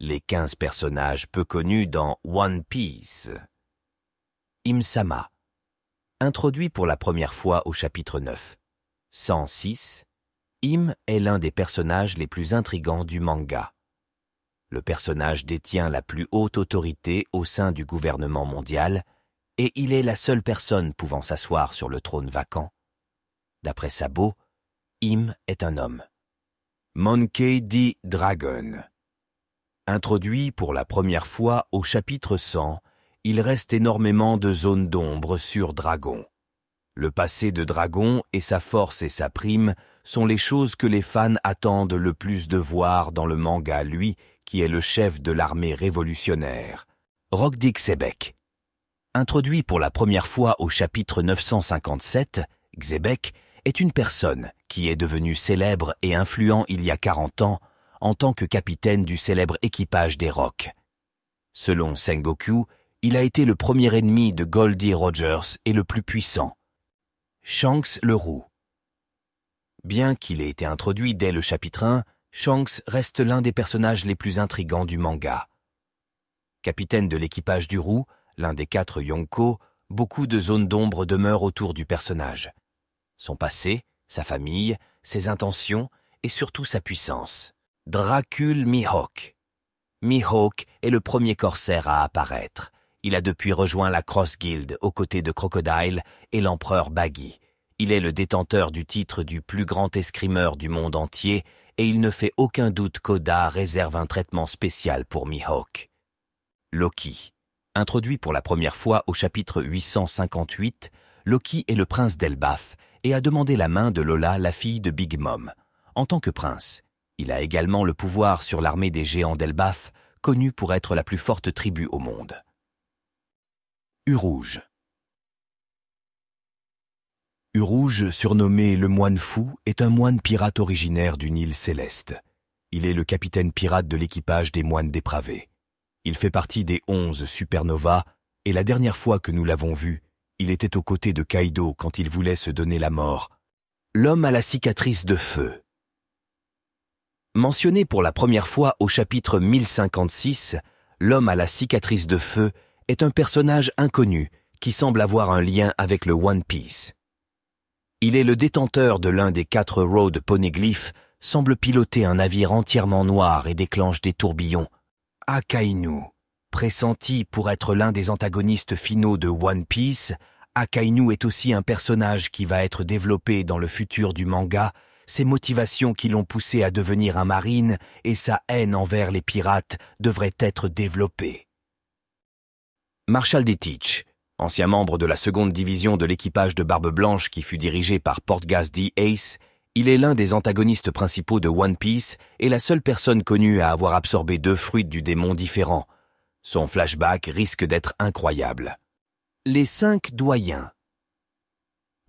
les 15 personnages peu connus dans One Piece. Im-sama, introduit pour la première fois au chapitre 9. 106, Im est l'un des personnages les plus intrigants du manga. Le personnage détient la plus haute autorité au sein du gouvernement mondial et il est la seule personne pouvant s'asseoir sur le trône vacant. D'après Sabo, Im est un homme. Monkey D. Dragon. Introduit pour la première fois au chapitre 100, il reste énormément de zones d'ombre sur Dragon. Le passé de Dragon et sa force et sa prime sont les choses que les fans attendent le plus de voir dans le manga, lui qui est le chef de l'armée révolutionnaire. Rock D. Xebec. Introduit pour la première fois au chapitre 957, Xebec est une personne qui est devenue célèbre et influent il y a 40 ans en tant que capitaine du célèbre équipage des Rocs. Selon Sengoku, il a été le premier ennemi de Goldie Rogers et le plus puissant. Shanks le Roux. Bien qu'il ait été introduit dès le chapitre 1, Shanks reste l'un des personnages les plus intrigants du manga. Capitaine de l'équipage du Roux, l'un des 4 Yonko, beaucoup de zones d'ombre demeurent autour du personnage. Son passé, sa famille, ses intentions et surtout sa puissance. Dracul Mihawk. Mihawk est le premier corsaire à apparaître. Il a depuis rejoint la Cross Guild aux côtés de Crocodile et l'empereur Baggy. Il est le détenteur du titre du plus grand escrimeur du monde entier et il ne fait aucun doute qu'Oda réserve un traitement spécial pour Mihawk. Loki. Introduit pour la première fois au chapitre 858, Loki est le prince d'Elbaf et a demandé la main de Lola, la fille de Big Mom. En tant que prince, il a également le pouvoir sur l'armée des géants d'Elbaf, connue pour être la plus forte tribu au monde. Urouge. Urouge, surnommé le moine fou, est un moine pirate originaire d'une île céleste. Il est le capitaine pirate de l'équipage des moines dépravés. Il fait partie des 11 supernovas et la dernière fois que nous l'avons vu, il était aux côtés de Kaido quand il voulait se donner la mort. L'homme à la cicatrice de feu. Mentionné pour la première fois au chapitre 1056, l'homme à la cicatrice de feu est un personnage inconnu qui semble avoir un lien avec le One Piece. Il est le détenteur de l'un des 4 Road Poneglyphs, semble piloter un navire entièrement noir et déclenche des tourbillons. Akainu. Pressenti pour être l'un des antagonistes finaux de One Piece, Akainu est aussi un personnage qui va être développé dans le futur du manga, ses motivations qui l'ont poussé à devenir un marine et sa haine envers les pirates devraient être développées. Marshal D. Teach, ancien membre de la seconde division de l'équipage de Barbe Blanche qui fut dirigé par Portgas D. Ace, il est l'un des antagonistes principaux de One Piece et la seule personne connue à avoir absorbé 2 fruits du démon différents. Son flashback risque d'être incroyable. Les 5 doyens.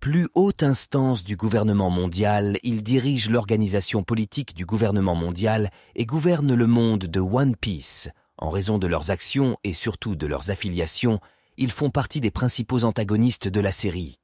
Plus haute instance du gouvernement mondial, ils dirigent l'organisation politique du gouvernement mondial et gouvernent le monde de One Piece. En raison de leurs actions et surtout de leurs affiliations, ils font partie des principaux antagonistes de la série.